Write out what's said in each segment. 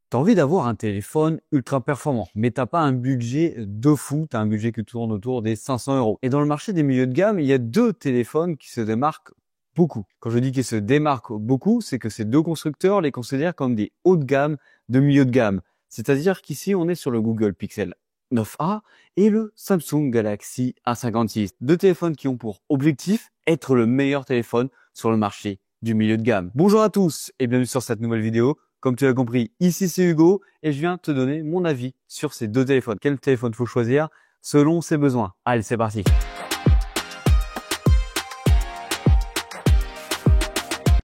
T'as envie d'avoir un téléphone ultra performant, mais t'as pas un budget de fou, t'as un budget qui tourne autour des 500 euros. Et dans le marché des milieux de gamme, il y a deux téléphones qui se démarquent beaucoup. Quand je dis qu'ils se démarquent beaucoup, c'est que ces deux constructeurs les considèrent comme des hauts de gamme de milieu de gamme. C'est-à-dire qu'ici, on est sur le Google Pixel 9a et le Samsung Galaxy A56. Deux téléphones qui ont pour objectif être le meilleur téléphone sur le marché du milieu de gamme. Bonjour à tous et bienvenue sur cette nouvelle vidéo. Comme tu l'as compris, ici c'est Hugo et je viens te donner mon avis sur ces deux téléphones. Quel téléphone faut choisir selon ses besoins? Allez, c'est parti.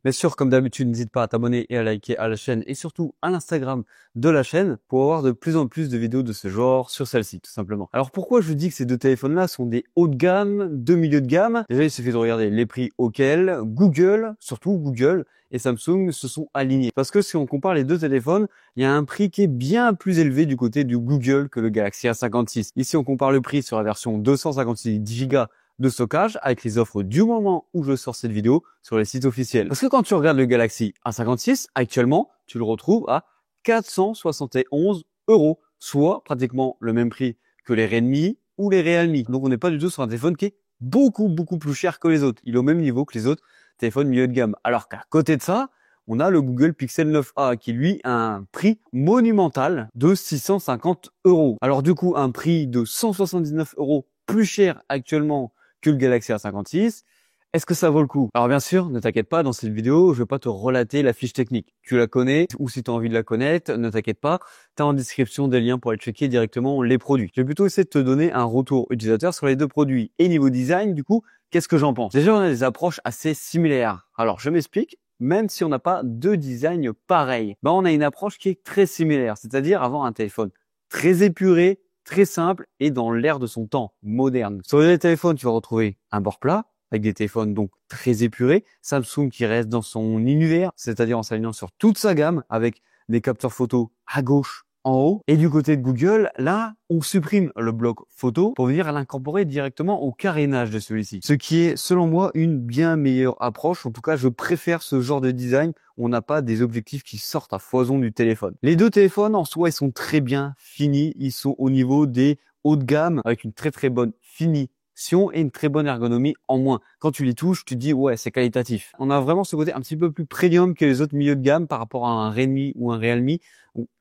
Bien sûr, comme d'habitude, n'hésite pas à t'abonner et à liker à la chaîne et surtout à l'Instagram de la chaîne pour avoir de plus en plus de vidéos de ce genre sur celle-ci, tout simplement. Alors pourquoi je dis que ces deux téléphones-là sont des hauts de gamme, de milieu de gamme? Déjà, il suffit de regarder les prix auxquels Google, surtout Google et Samsung se sont alignés. Parce que si on compare les deux téléphones, il y a un prix qui est bien plus élevé du côté du Google que le Galaxy A56. Ici, on compare le prix sur la version 256 Go de stockage avec les offres du moment où je sors cette vidéo sur les sites officiels. Parce que quand tu regardes le Galaxy A56, actuellement, tu le retrouves à 471 euros, soit pratiquement le même prix que les Redmi ou les Realme. Donc on n'est pas du tout sur un téléphone qui est beaucoup plus cher que les autres. Il est au même niveau que les autres téléphones milieu de gamme. Alors qu'à côté de ça, on a le Google Pixel 9a qui lui a un prix monumental de 650 euros. Alors du coup, un prix de 179 euros plus cher actuellement que le Galaxy A56. Est-ce que ça vaut le coup? Alors bien sûr, ne t'inquiète pas, dans cette vidéo, je vais pas te relater la fiche technique. Tu la connais, ou si tu as envie de la connaître, ne t'inquiète pas, tu as en description des liens pour aller checker directement les produits. Je vais plutôt essayer de te donner un retour utilisateur sur les deux produits. Et niveau design, du coup, qu'est-ce que j'en pense? Déjà, on a des approches assez similaires. Alors, je m'explique. Même si on n'a pas deux designs pareils, on a une approche qui est très similaire, c'est-à-dire avoir un téléphone très épuré, très simple et dans l'air de son temps, moderne. Sur les téléphones, tu vas retrouver un bord plat avec des téléphones donc très épurés. Samsung qui reste dans son univers, c'est-à-dire en s'alignant sur toute sa gamme avec des capteurs photo à gauche, en haut. Et du côté de Google, là, on supprime le bloc photo pour venir l'incorporer directement au carénage de celui-ci. Ce qui est, selon moi, une bien meilleure approche. En tout cas, je préfère ce genre de design. On n'a pas des objectifs qui sortent à foison du téléphone. Les deux téléphones, en soi, ils sont très bien finis. Ils sont au niveau des hauts de gamme avec une très bonne finition et une très bonne ergonomie en moins. Quand tu les touches, tu te dis, ouais, c'est qualitatif. On a vraiment ce côté un petit peu plus premium que les autres milieux de gamme par rapport à un Redmi ou un Realme.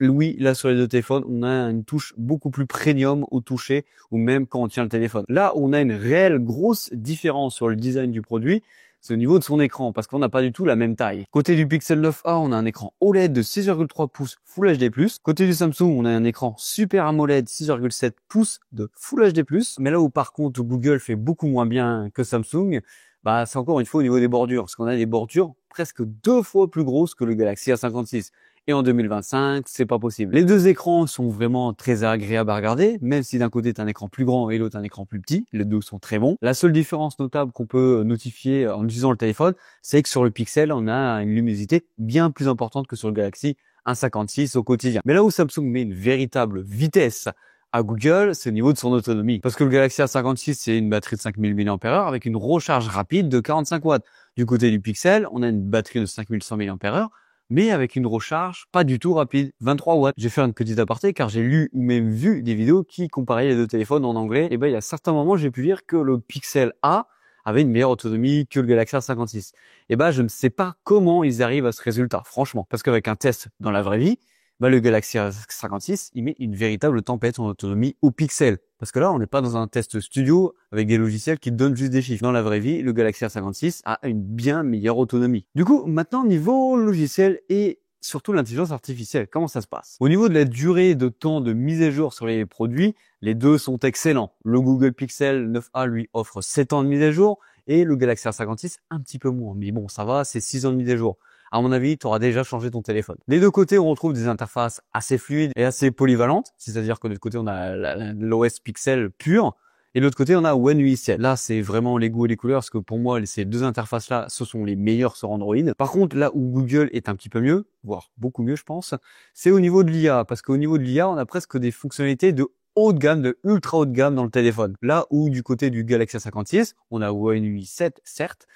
Oui, là, sur les deux téléphones, on a une touche beaucoup plus premium au toucher ou même quand on tient le téléphone. Là, on a une réelle grosse différence sur le design du produit. C'est au niveau de son écran, parce qu'on n'a pas du tout la même taille. Côté du Pixel 9a, on a un écran OLED de 6,3 pouces Full HD+. Côté du Samsung, on a un écran Super AMOLED 6,7 pouces de Full HD+. Mais là où par contre Google fait beaucoup moins bien que Samsung, c'est encore une fois au niveau des bordures, parce qu'on a des bordures presque 2 fois plus grosses que le Galaxy A56. Et en 2025, c'est pas possible. Les deux écrans sont vraiment très agréables à regarder, même si d'un côté t'as un écran plus grand et l'autre un écran plus petit. Les deux sont très bons. La seule différence notable qu'on peut notifier en utilisant le téléphone, c'est que sur le Pixel, on a une luminosité bien plus importante que sur le Galaxy A56 au quotidien. Mais là où Samsung met une véritable vitesse à Google, c'est au niveau de son autonomie. Parce que le Galaxy A56, c'est une batterie de 5000 mAh avec une recharge rapide de 45 watts. Du côté du Pixel, on a une batterie de 5100 mAh mais avec une recharge pas du tout rapide, 23 watts. J'ai fait une petite aparté car j'ai lu ou même vu des vidéos qui comparaient les deux téléphones en anglais. Et il y a certains moments, j'ai pu lire que le Pixel A avait une meilleure autonomie que le Galaxy A56. Je ne sais pas comment ils arrivent à ce résultat, franchement. Parce qu'avec un test dans la vraie vie, le Galaxy A56, il met une véritable tempête en autonomie au pixel. Parce que là, on n'est pas dans un test studio avec des logiciels qui donnent juste des chiffres. Dans la vraie vie, le Galaxy A56 a une bien meilleure autonomie. Du coup, maintenant, niveau logiciel et surtout l'intelligence artificielle, comment ça se passe? Au niveau de la durée de temps de mise à jour sur les produits, les deux sont excellents. Le Google Pixel 9a lui offre 7 ans de mise à jour et le Galaxy A56 un petit peu moins. Mais bon, ça va, c'est 6 ans de mise à jour. À mon avis, tu auras déjà changé ton téléphone. Des deux côtés, on retrouve des interfaces assez fluides et assez polyvalentes. C'est-à-dire que de l'autre côté, on a l'OS Pixel pur. Et de l'autre côté, on a One UI 7. Là, c'est vraiment les goûts et les couleurs, parce que pour moi, ces deux interfaces-là, ce sont les meilleures sur Android. Par contre, là où Google est un petit peu mieux, voire beaucoup mieux, je pense, c'est au niveau de l'IA. Parce qu'au niveau de l'IA, on a presque des fonctionnalités de haut de gamme, de ultra haut de gamme dans le téléphone. Là où du côté du Galaxy A56, on a One UI 7, certes,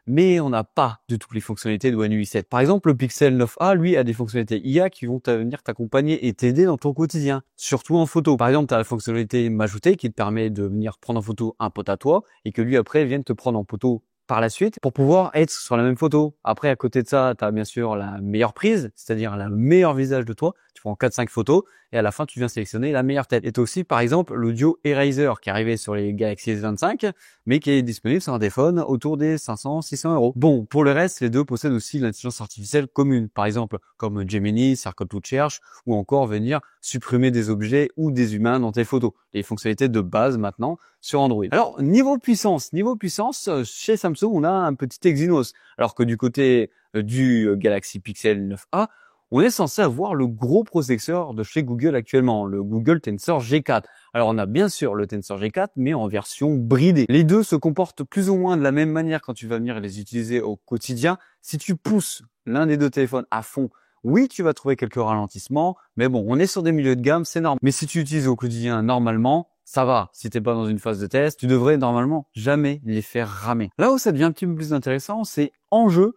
mais on n'a pas de toutes les fonctionnalités de One UI 7. Par exemple, le Pixel 9a, lui, a des fonctionnalités IA qui vont venir t'accompagner et t'aider dans ton quotidien, surtout en photo. Par exemple, tu as la fonctionnalité m'ajouter qui te permet de venir prendre en photo un pote à toi et que lui, après, vienne te prendre en photo par la suite pour pouvoir être sur la même photo. Après, à côté de ça, tu as bien sûr la meilleure prise, c'est-à-dire la meilleure visage de toi. Tu prends 4-5 photos et à la fin, tu viens sélectionner la meilleure tête. Et tu as aussi, par exemple, l'audio Eraser qui est arrivé sur les Galaxy S25, mais qui est disponible sur un téléphone autour des 500-600 euros. Bon, pour le reste, les deux possèdent aussi l'intelligence artificielle commune. Par exemple, comme Gemini, Circle to Search, ou encore venir supprimer des objets ou des humains dans tes photos. Les fonctionnalités de base maintenant sur Android. Alors, niveau puissance, chez Samsung, on a un petit Exynos. Alors que du côté du Galaxy Pixel 9a, on est censé avoir le gros processeur de chez Google actuellement, le Google Tensor G4. Alors, on a bien sûr le Tensor G4, mais en version bridée. Les deux se comportent plus ou moins de la même manière quand tu vas venir les utiliser au quotidien. Si tu pousses l'un des deux téléphones à fond, oui, tu vas trouver quelques ralentissements, mais bon, on est sur des milieux de gamme, c'est normal. Mais si tu utilises au quotidien normalement, ça va. Si t'es pas dans une phase de test, tu devrais normalement jamais les faire ramer. Là où ça devient un petit peu plus intéressant, c'est en jeu.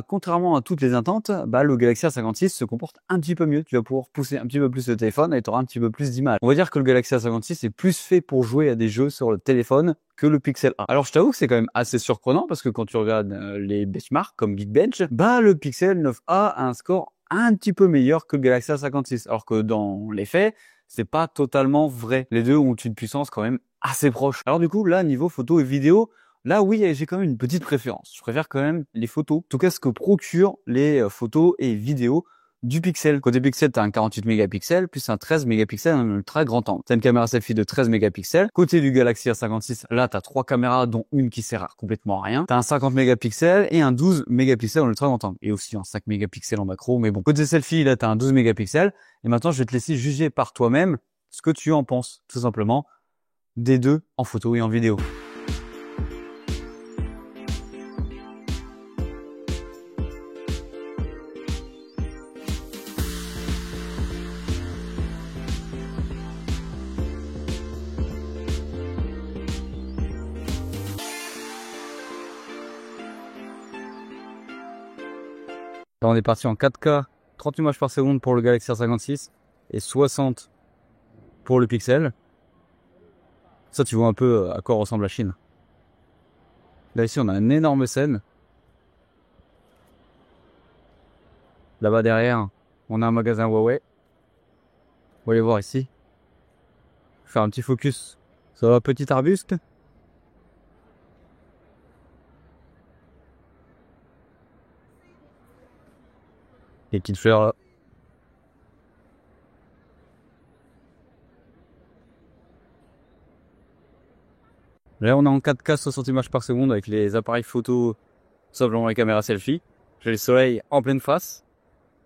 Contrairement à toutes les attentes, le Galaxy A56 se comporte un petit peu mieux. Tu vas pouvoir pousser un petit peu plus le téléphone et tu auras un petit peu plus d'images. On va dire que le Galaxy A56 est plus fait pour jouer à des jeux sur le téléphone que le Pixel A. Alors je t'avoue que c'est quand même assez surprenant parce que quand tu regardes les benchmarks comme Geekbench, le Pixel 9a a un score un petit peu meilleur que le Galaxy A56. Alors que dans les faits, c'est pas totalement vrai. Les deux ont une puissance quand même assez proche. Alors du coup, là, niveau photo et vidéo, là, oui, j'ai quand même une petite préférence. Je préfère quand même les photos. En tout cas, ce que procurent les photos et vidéos du Pixel. Côté Pixel, tu as un 48 mégapixels plus un 13 mégapixels un ultra grand angle. Tu as une caméra selfie de 13 mégapixels. Côté du Galaxy A56, là, tu as 3 caméras dont une qui sert à complètement à rien. Tu as un 50 mégapixels et un 12 mégapixels en ultra grand angle. Et aussi un 5 mégapixels en macro. Mais bon, côté selfie, là, tu as un 12 mégapixels. Et maintenant, je vais te laisser juger par toi-même ce que tu en penses, tout simplement, des deux en photo et en vidéo. Là, on est parti en 4K, 30 images par seconde pour le Galaxy A56 et 60 pour le Pixel. Ça, tu vois un peu à quoi ressemble la Chine. Là, ici, on a une énorme scène. Là-bas derrière, on a un magasin Huawei. On va aller voir ici. Faire un petit focus sur un petit arbuste. Les petites fleurs là. Là, on est en 4K 60 images par seconde avec les appareils photo, simplement les caméras selfie. J'ai le soleil en pleine face.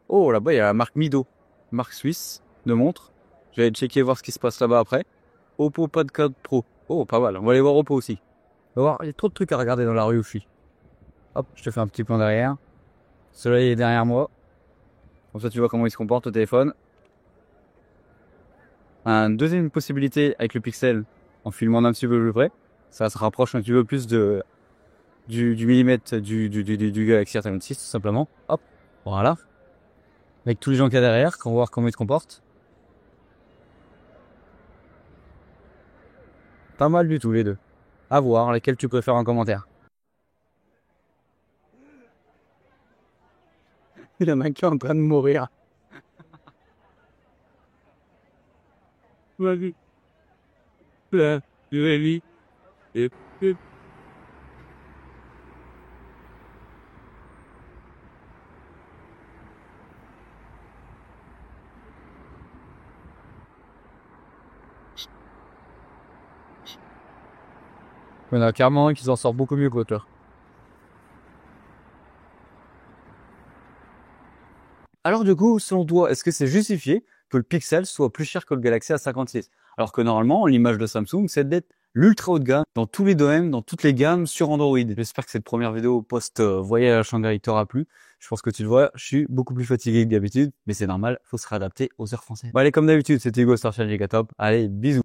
Oh, là-bas, il y a la marque Mido, marque suisse de montre. Je vais aller checker voir ce qui se passe là-bas après. Oppo Pad 4 Pro. Oh, pas mal. On va aller voir Oppo aussi. On va voir, il y a trop de trucs à regarder dans la rue où je suis. Hop, je te fais un petit plan derrière. Le soleil est derrière moi. Comme ça, tu vois comment il se comporte au téléphone. Une deuxième possibilité avec le Pixel, en filmant un petit peu plus près. Ça se rapproche un petit peu plus du millimètre du Galaxy A56, tout simplement. Hop, voilà. Avec tous les gens qu'il y a derrière, qu'on va voir comment ils se comportent. Pas mal du tout, les deux. À voir, lesquels tu préfères en commentaire. Il y en a qui est en train de mourir. Vas-y. Là, je vais lui. Et puis. Il y en a clairement un qui s'en sort beaucoup mieux que l'autre. Alors du coup, selon toi, est-ce que c'est justifié que le Pixel soit plus cher que le Galaxy A56? Alors que normalement, l'image de Samsung, c'est d'être l'ultra haut de gamme dans tous les domaines, dans toutes les gammes sur Android. J'espère que cette première vidéo post-voyage à Shanghai t'aura plu. Je pense que tu le vois, je suis beaucoup plus fatigué que d'habitude, mais c'est normal, faut se réadapter aux heures françaises. Bon allez, comme d'habitude, c'était Hugo Starchat Top. Allez, bisous.